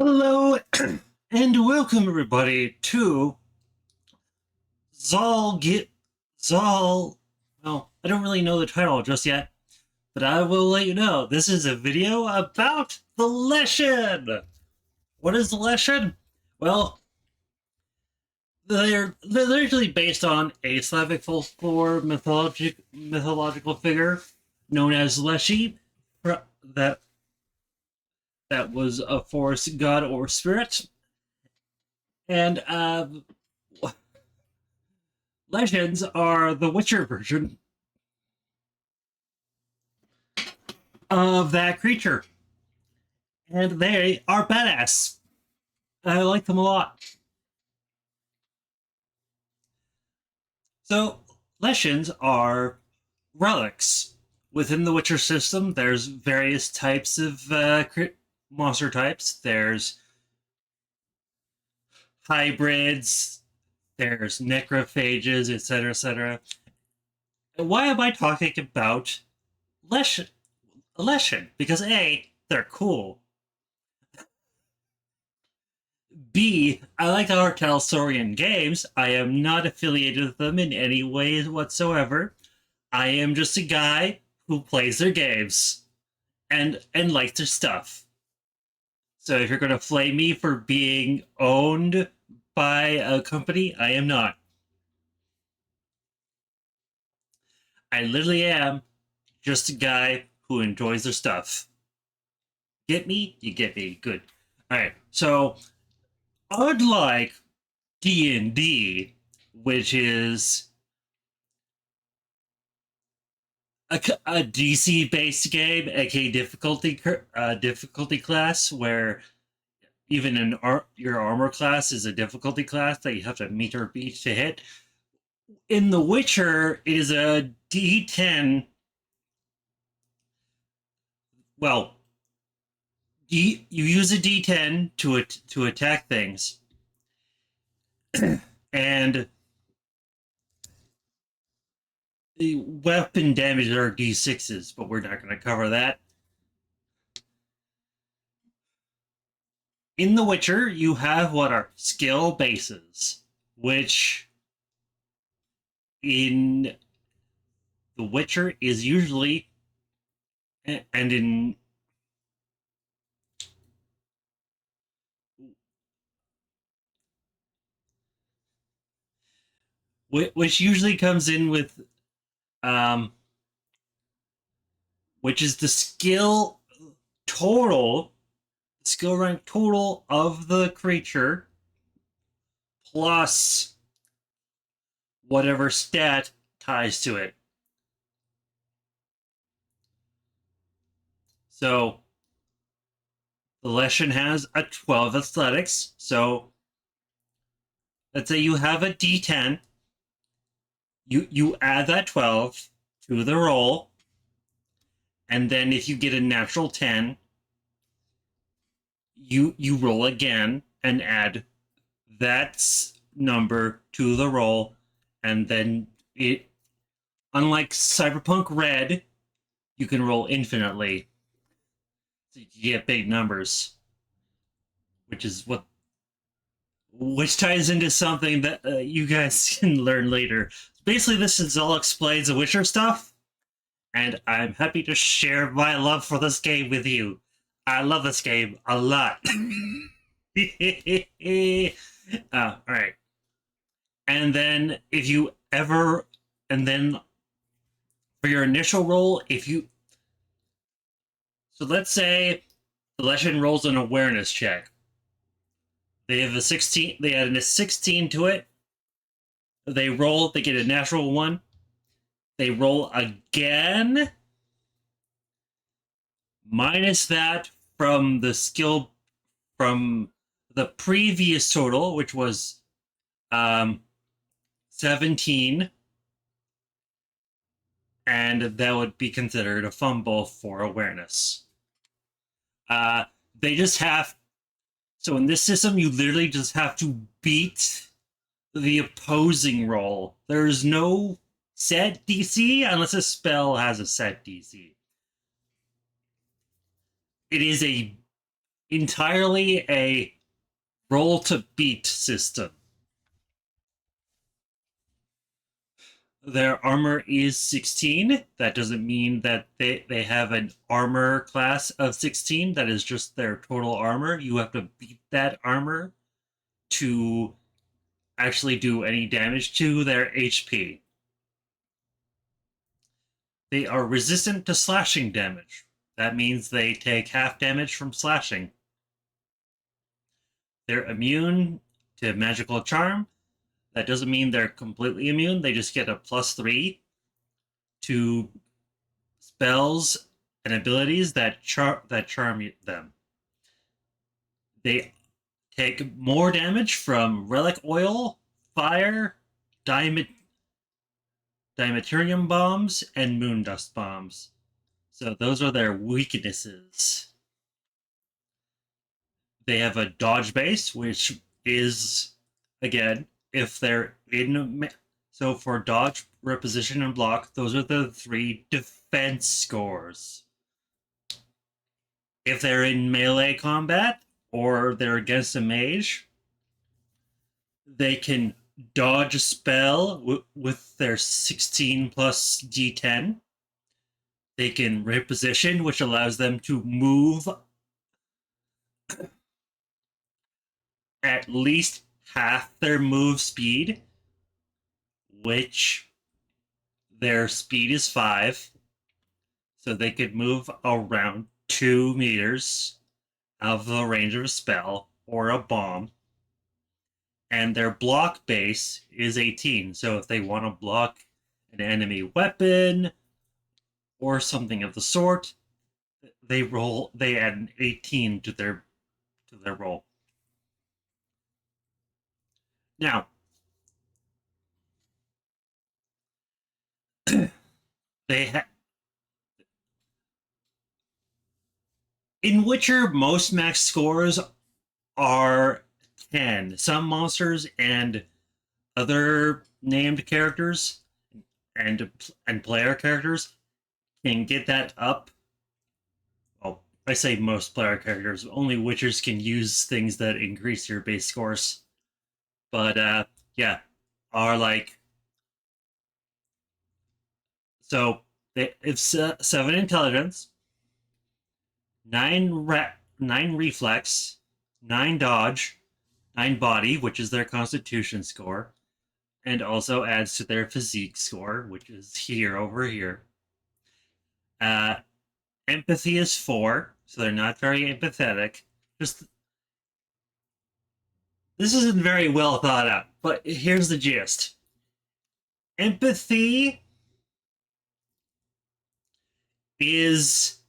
Hello and welcome everybody to Zal. Well, I don't really know the title just yet, but I will let you know. This is a video about the Leshen. What is the Leshen? Well, they're largely based on a Slavic folklore mythological figure known as Leshi, that that was a forest god or spirit, and legends are the Witcher version of that creature, and they are badass. I like them a lot. So, Leshens are relics. Within the Witcher system, there's various types of monster types. There's hybrids, there's necrophages, etc., etc. Why am I talking about Leshen? Leshen? Because A, they're cool. B, I like our Talsorian games. I am not affiliated with them in any way whatsoever. I am just a guy who plays their games and likes their stuff. So if you're gonna flame me for being owned by a company, I am not. I literally am just a guy who enjoys their stuff. Get me? You get me. Good. Alright, so unlike D&D, which is a DC based game, aka difficulty class, where even your armor class is a difficulty class that you have to meet or beat to hit. In The Witcher, it is a D10. Well, you use a D10 to attack things, and the weapon damage are D6s, but we're not going to cover that. In The Witcher, you have what are skill bases, which in The Witcher is usually, and in which usually comes in with, um, which is the total, skill rank total of the creature plus whatever stat ties to it. So the Leshen has a 12 athletics. So let's say you have a D10. You add that 12 to the roll, and then if you get a natural 10, you roll again and add that number to the roll, and then it, unlike Cyberpunk Red, you can roll infinitely. So you get big numbers, which is which ties into something that you guys can learn later. Basically, this is all explains the Witcher stuff, and I'm happy to share my love for this game with you. I love this game a lot. All right. And then if you ever, and then for your initial roll, if you, so let's say the Leshen rolls an awareness check. They have a 16, they add a 16 to it. They roll, they get a natural one. They roll again, minus that from the skill, from the previous total, which was 17, and that would be considered a fumble for awareness. They just have, so in this system, you literally just have to beat the opposing roll. There's no set DC unless a spell has a set DC. It is a entirely a roll to beat system. Their armor is 16. That doesn't mean that they have an armor class of 16. That is just their total armor. You have to beat that armor to actually do any damage to their HP. They are resistant to slashing damage. That means they take half damage from slashing. They're immune to magical charm. That doesn't mean they're completely immune. They just get a +3 to spells and abilities that charm them. They take more damage from relic oil, fire, dimeterium bombs, and moon dust bombs. So those are their weaknesses. They have a dodge base, which is, again, if they're in. So for dodge, reposition, and block, those are the 3 defense scores. If they're in melee combat or they're against a mage, they can dodge a spell with their 16 plus d10. They can reposition, which allows them to move at least half their move speed, which their speed is 5. So they could move around 2 meters of the range of a spell or a bomb. And their block base is 18. So if they want to block an enemy weapon or something of the sort, they add an 18 to their roll. Now, they in Witcher, most max scores are 10. Some monsters and other named characters and player characters can get that up. Well, I say most player characters. Only Witchers can use things that increase your base scores. But yeah, are like so. It's 7 intelligence, 9 reflex, 9 dodge, 9 body, which is their constitution score, and also adds to their physique score, which is here over here. Uh, Empathy is 4, so they're not very empathetic. Just this isn't very well thought out, but here's the gist. Empathy is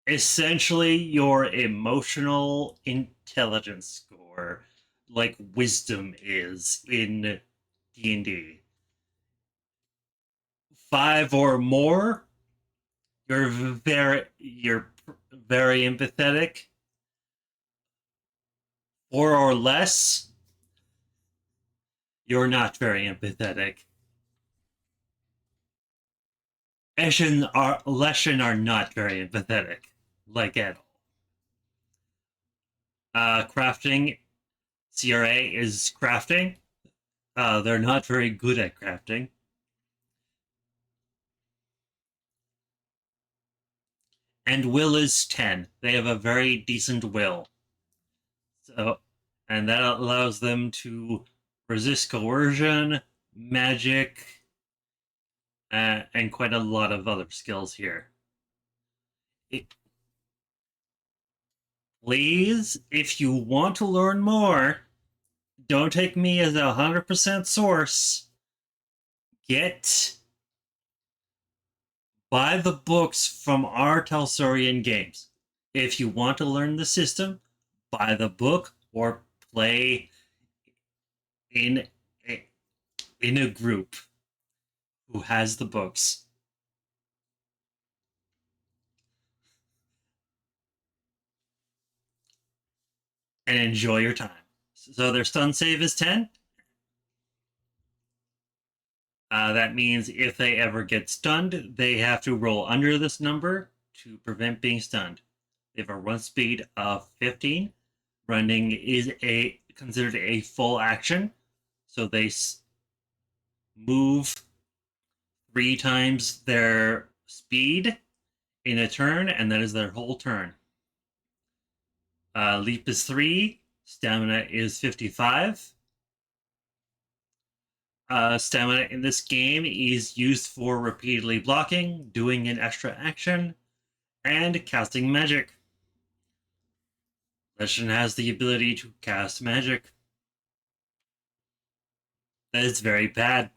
essentially your emotional intelligence score, like wisdom is in D&D. 5 or more, you're very empathetic. 4 or less, you're not very empathetic. Leshen are not very empathetic, like at all. Crafting, CRA is crafting. They're not very good at crafting. And will is 10. They have a very decent will. So, and that allows them to resist coercion, magic, and quite a lot of other skills here. Please, if you want to learn more, don't take me as a 100% source. Buy the books from our Talsorian games. If you want to learn the system, buy the book or play in a, in a group who has the books. And enjoy your time. So their stun save is 10. That means if they ever get stunned, they have to roll under this number to prevent being stunned. They have a run speed of 15. Running is considered a full action, so they move 3 times their speed in a turn, and that is their whole turn. Leap is 3. Stamina is 55. Stamina in this game is used for repeatedly blocking, doing an extra action, and casting magic. Leshen has the ability to cast magic. That is very bad.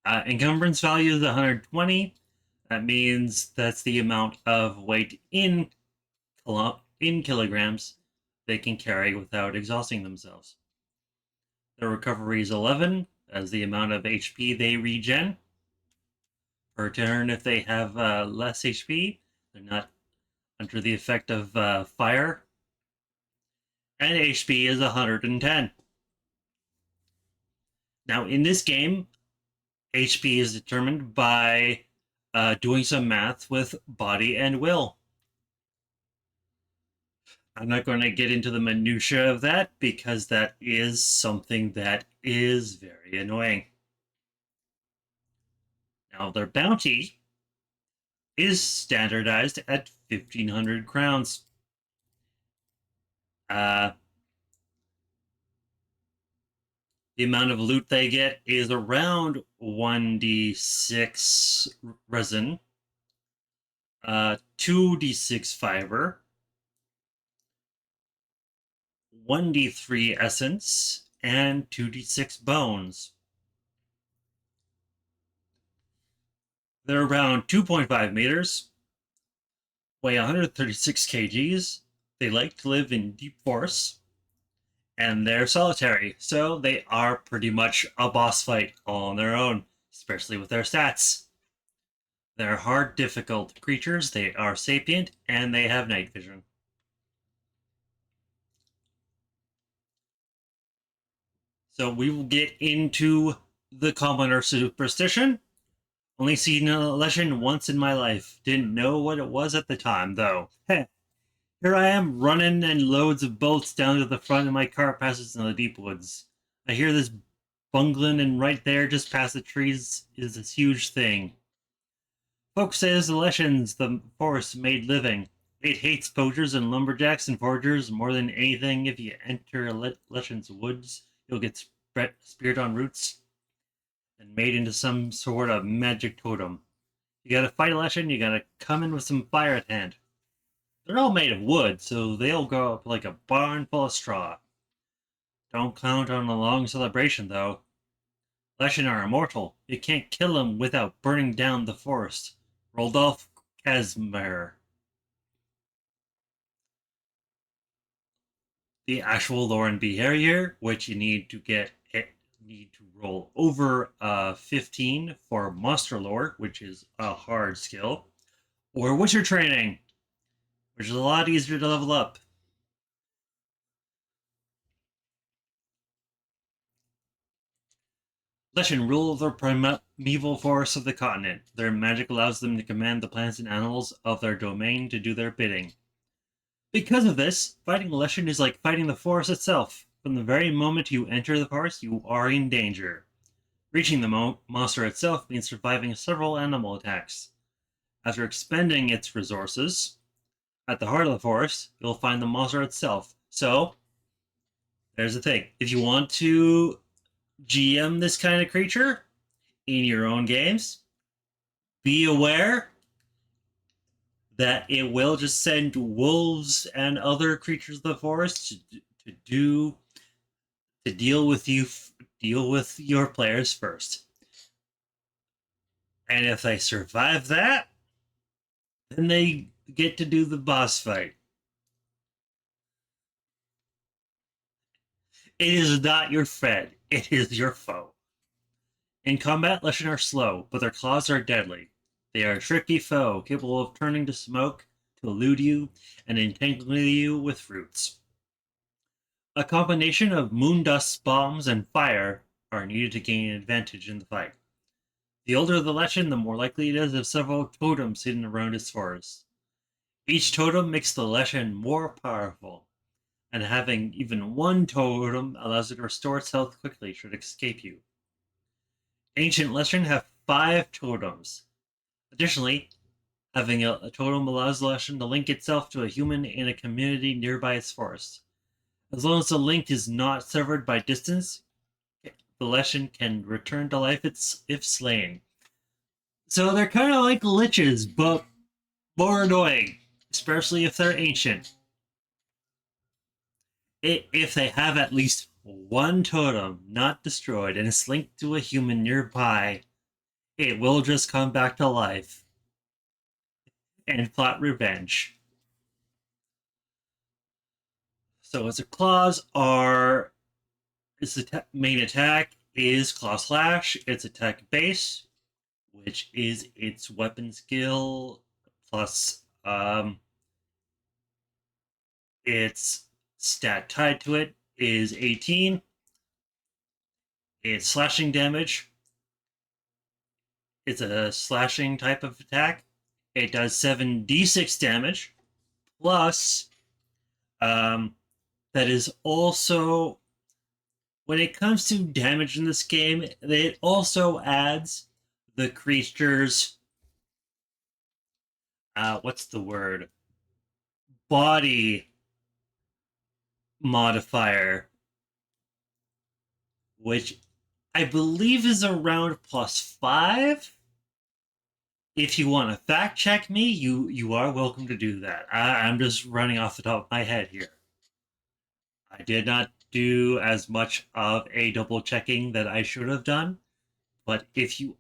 Encumbrance value is 120. That means that's the amount of weight in kilograms they can carry without exhausting themselves. Their recovery is 11, as the amount of HP they regen per turn. If they have less HP, they're not under the effect of fire. And HP is 110. Now, in this game, HP is determined by doing some math with body and will. I'm not going to get into the minutiae of that because that is something that is very annoying. Now, their bounty is standardized at 1,500 crowns. The amount of loot they get is around 1d6 resin, 2d6 fiber, 1d3 essence, and 2d6 bones. They're around 2.5 meters, weigh 136 kgs. They like to live in deep forests, and they're solitary, so they are pretty much a boss fight all on their own, especially with their stats. They're hard, difficult creatures, they are sapient, and they have night vision. So we will get into the commoner superstition. Only seen Leshen once in my life. Didn't know what it was at the time, though. Heh. Here I am running and loads of bolts down to the front, and my car passes in the deep woods. I hear this bungling, and right there, just past the trees, is this huge thing. Folks says the Leshen's the forest made living. It hates poachers and lumberjacks and foragers more than anything. If you enter Leshen's woods, you'll get speared on roots and made into some sort of magic totem. You gotta fight a Leshen, you gotta come in with some fire at hand. They're all made of wood, so they'll go up like a barn full of straw. Don't count on a long celebration, though. Leshen are immortal. You can't kill them without burning down the forest. Rodolph Casimir. The actual lore and behavior, which you need to roll over 15 for monster lore, which is a hard skill, or witcher training, which is a lot easier to level up. Leshen rule the primeval forests of the continent. Their magic allows them to command the plants and animals of their domain to do their bidding. Because of this, fighting Leshen is like fighting the forest itself. From the very moment you enter the forest, you are in danger. Reaching the monster itself means surviving several animal attacks. After expending its resources, at the heart of the forest, you'll find the monster itself. So, there's the thing. If you want to GM this kind of creature in your own games, be aware that it will just send wolves and other creatures of the forest to deal with your players first. And if they survive that, then they get to do the boss fight. It is not your friend, it is your foe. In combat, Leshen are slow, but their claws are deadly. They are a tricky foe, capable of turning to smoke to elude you and entangling you with roots. A combination of moon dust, bombs, and fire are needed to gain an advantage in the fight. The older the Leshen, the more likely it is of several totems hidden around its forest. Each totem makes the Leshen more powerful, and having even one totem allows it to restore its health quickly should it escape you. Ancient Leshen have 5 totems. Additionally, having a totem allows the Leshen to link itself to a human in a community nearby its forest. As long as the link is not severed by distance, the Leshen can return to life if slain. So they're kind of like liches, but more annoying, especially if they're ancient. If they have at least one totem not destroyed and is linked to a human nearby, it will just come back to life and plot revenge. So its claws are its main attack is Claw Slash, its attack base, which is its weapon skill plus its stat tied to it is 18. Its slashing damage, it's a slashing type of attack. It does 7d6 damage, plus that is also, when it comes to damage in this game, it also adds the creature's what's the word? Body modifier, which I believe is around +5. If you want to fact check me, you are welcome to do that. I'm just running off the top of my head here. I did not do as much of a double checking that I should have done, but if you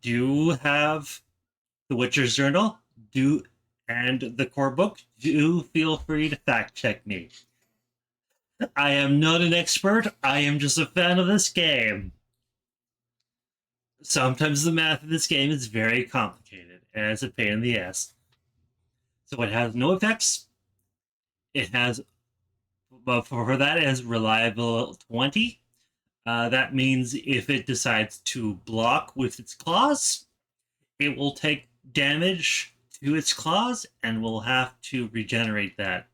do have the Witcher's Journal, do and the core book, do feel free to fact check me. I am not an expert. I am just a fan of this game. Sometimes the math of this game is very complicated and it's a pain in the ass. So it has no effects. It has, but for that, it has reliable 20. That means if it decides to block with its claws, it will take damage to its claws and will have to regenerate that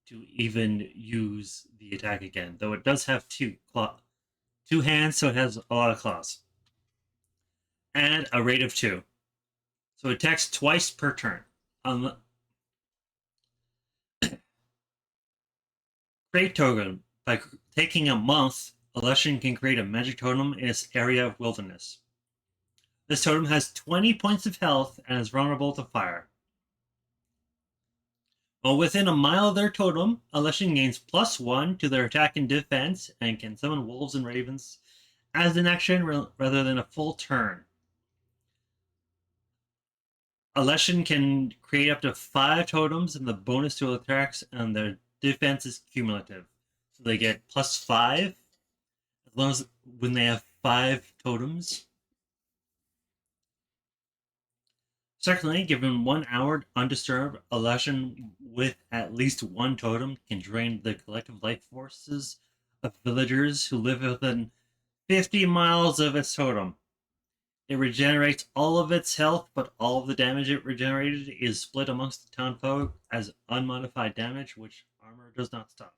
to even use the attack again. Though it does have two hands, so it has a lot of claws. And a rate of 2. So it attacks twice per turn. Create totem. By taking a month, a Leshen can create a magic totem in its area of wilderness. This totem has 20 points of health and is vulnerable to fire. While within a mile of their totem, a Leshen gains +1 to their attack and defense and can summon wolves and ravens as an action rather than a full turn. A Leshen can create up to 5 totems, and the bonus to attacks and their defense is cumulative. So they get +5 as long as when they have 5 totems. Secondly, given 1 hour undisturbed, a Leshen with at least 1 totem can drain the collective life forces of villagers who live within 50 miles of its totem. It regenerates all of its health, but all of the damage it regenerated is split amongst the townfolk as unmodified damage, which armor does not stop.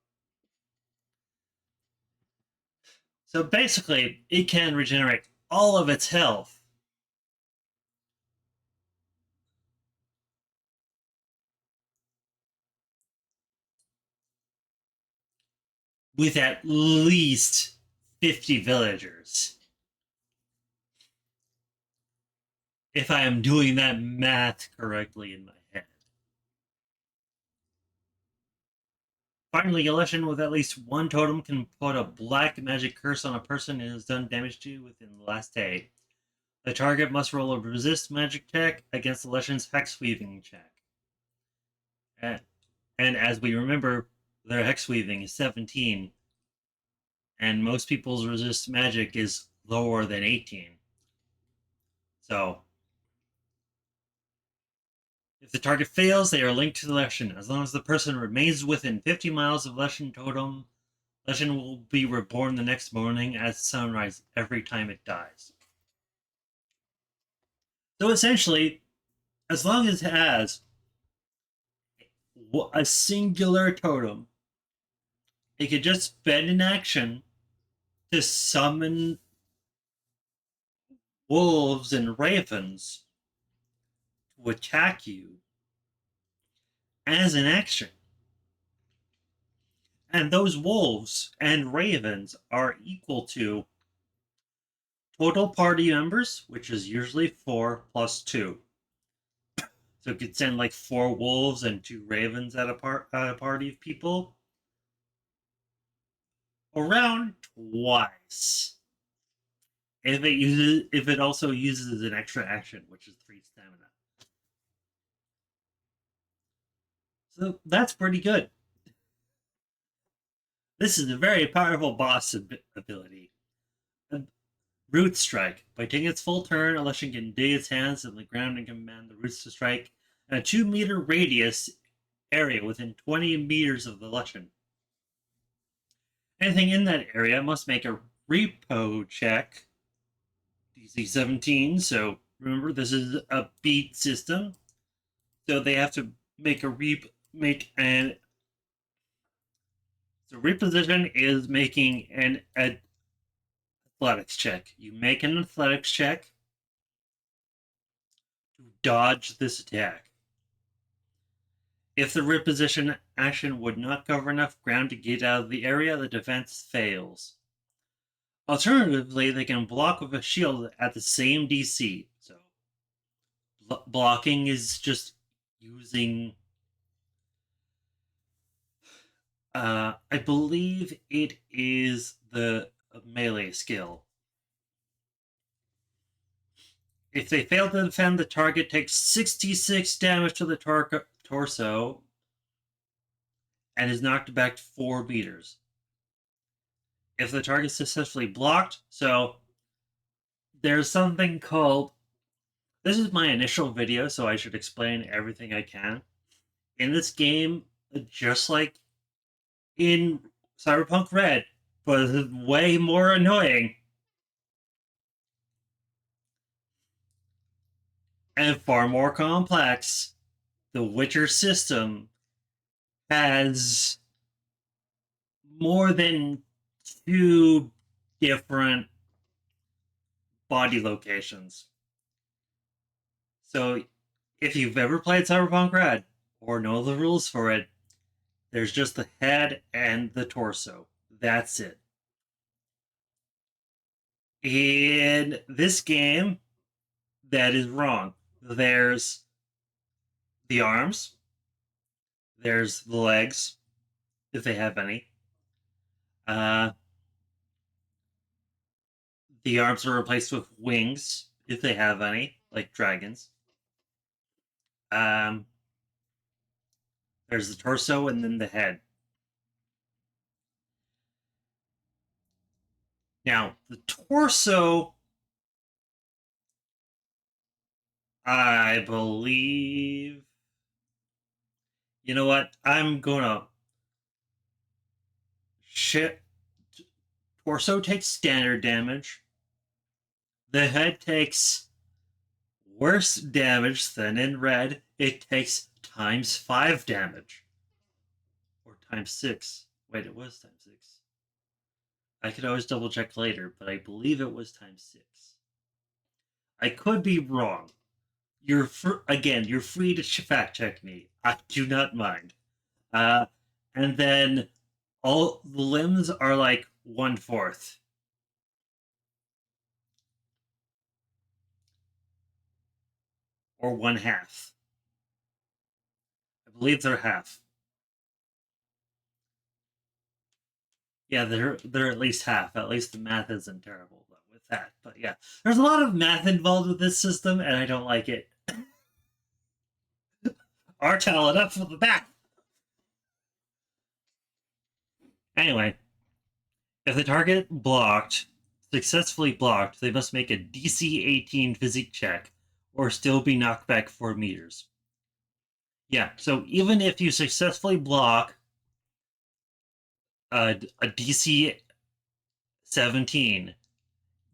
So basically, it can regenerate all of its health. With at least 50 villagers. If I am doing that math correctly in my head. Finally, a Leshen with at least 1 totem can put a black magic curse on a person it has done damage to within the last day. The target must roll a resist magic check against the Leshen's hex weaving check. And as we remember, their hex weaving is 17, and most people's resist magic is lower than 18. So, if the target fails, they are linked to the Leshen. As long as the person remains within 50 miles of Leshen totem, Leshen will be reborn the next morning at sunrise every time it dies. So essentially, as long as it has a singular totem. It could just spend an action to summon wolves and ravens to attack you as an action. And those wolves and ravens are equal to total party members, which is usually 4 plus 2. So it could send like 4 wolves and 2 ravens at a party of people. Around twice. If it also uses an extra action, which is 3 stamina. So that's pretty good. This is a very powerful boss ability. Root Strike. By taking its full turn, a Leshen can dig its hands in the ground and command the roots to strike in a 2-meter radius area within 20 meters of the Leshen. Anything in that area must make a repo check. DC 17, so remember this is a beat system. So they have to make an so reposition is making an athletics check. You make an athletics check to dodge this attack. If the reposition action would not cover enough ground to get out of the area, the defense fails. Alternatively, they can block with a shield at the same DC. So blocking is just using I believe it is the melee skill. If they fail to defend, the target takes 66 damage to the torso and is knocked back 4 meters. If the target is successfully blocked, so there's something called... This is my initial video, so I should explain everything I can. In this game, just like in Cyberpunk Red, but it's way more annoying and far more complex, the Witcher system has more than 2 different body locations. So if you've ever played Cyberpunk Red or know the rules for it, there's just the head and the torso. That's it. In this game, that is wrong. There's the arms, there's the legs, if they have any. The arms are replaced with wings, if they have any, like dragons. There's the torso and then the head. Now, the torso, I believe... You know what? I'm gonna... Torso takes standard damage. The head takes worse damage than in red. It takes times 5 damage. Or times 6. Wait, it was times 6. I could always double check later, but I believe it was times 6. I could be wrong. You're free to fact check me. I do not mind. And then all the limbs are like 1/4. Or 1/2. I believe they're half. Yeah, they're at least half. At least the math isn't terrible with that. But yeah, there's a lot of math involved with this system, and I don't like it. Artel, enough for the math. Anyway, if the target successfully blocked, they must make a DC 18 physique check, or still be knocked back 4 meters. Yeah, so even if you successfully block a DC 17,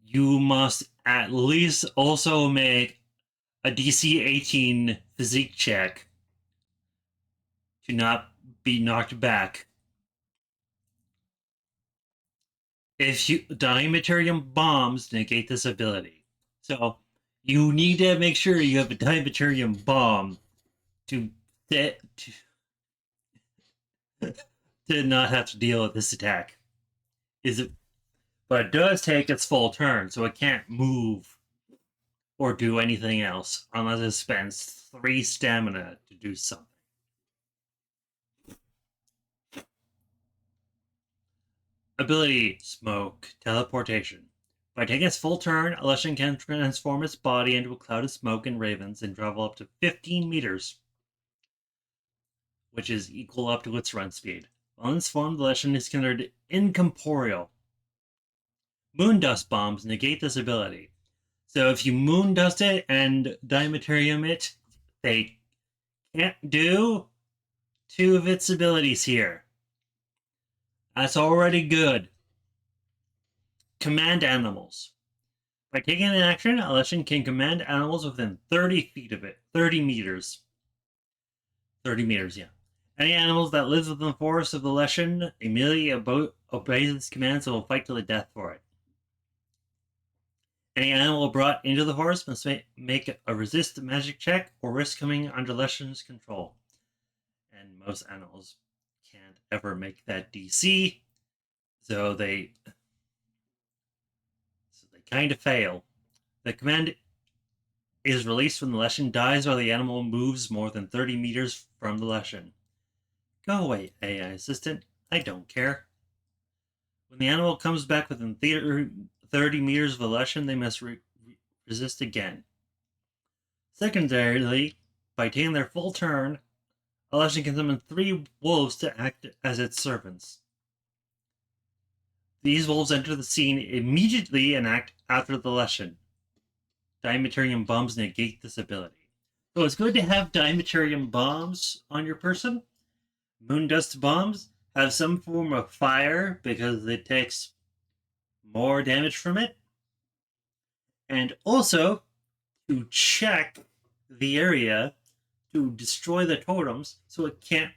you must at least also make a DC 18 physique check to not be knocked back. If you Diameterium bombs negate this ability. So you need to make sure you have a Diameterium bomb to to, to not have to deal with this attack. Is it? But it does take its full turn, so it can't move or do anything else unless it spends 3 stamina to do something. Ability Smoke Teleportation. By taking its full turn, a Leshen can transform its body into a cloud of smoke and ravens and travel up to 15 meters, which is equal up to its run speed. While in this form, the Leshen is considered incorporeal. Moondust bombs negate this ability. So if you moondust it and Diameterium it, they can't do 2 of its abilities here. That's already good. Command animals. By taking an action, a Leshen can command animals within 30 feet of it. 30 meters. 30 meters, yeah. Any animals that live within the forest of the Leshen immediately obeys its commands and will fight to the death for it. Any animal brought into the forest must make a resist magic check or risk coming under Leshen's control. And most animals can't ever make that DC, so they kind of fail. The command is released when the Leshen dies or the animal moves more than 30 meters from the Leshen. Go away, AI assistant. I don't care. When the animal comes back within 30 meters of the Leshen, they must resist again. Secondarily, by taking their full turn, a Leshen can summon 3 wolves to act as its servants. These wolves enter the scene immediately and act after the Leshen. Diameterium bombs negate this ability. So it's good to have Diameterium bombs on your person. Moondust bombs have some form of fire because it takes more damage from it. And also to check the area to destroy the totems so it can't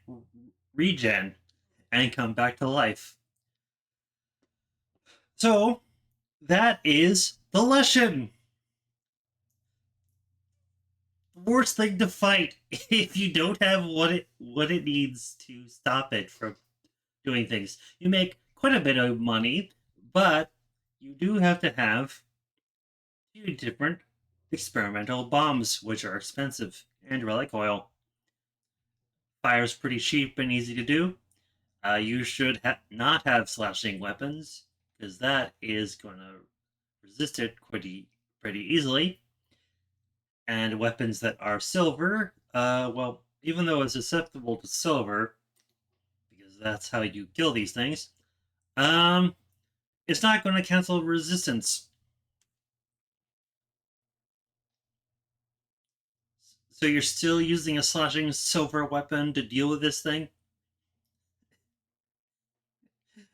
regen and come back to life. So that is the Leshen. Worst thing to fight if you don't have what it needs to stop it from doing things. You make quite a bit of money, but you do have to have 2 different experimental bombs, which are expensive, and relic oil. Fire's pretty cheap and easy to do. You should not have slashing weapons, because that is going to resist it pretty easily. And weapons that are silver, well, even though it's susceptible to silver, because that's how you kill these things, it's not going to cancel resistance. So you're still using a slashing silver weapon to deal with this thing?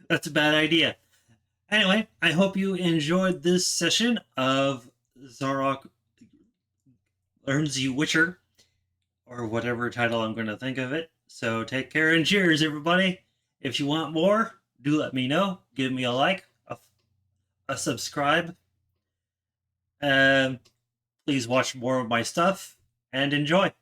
That's a bad idea. Anyway, I hope you enjoyed this session of Zarok Learns You Witcher, or whatever title I'm going to think of it. So take care and cheers, everybody. If you want more, do let me know. Give me a like, a subscribe. Please watch more of my stuff and enjoy.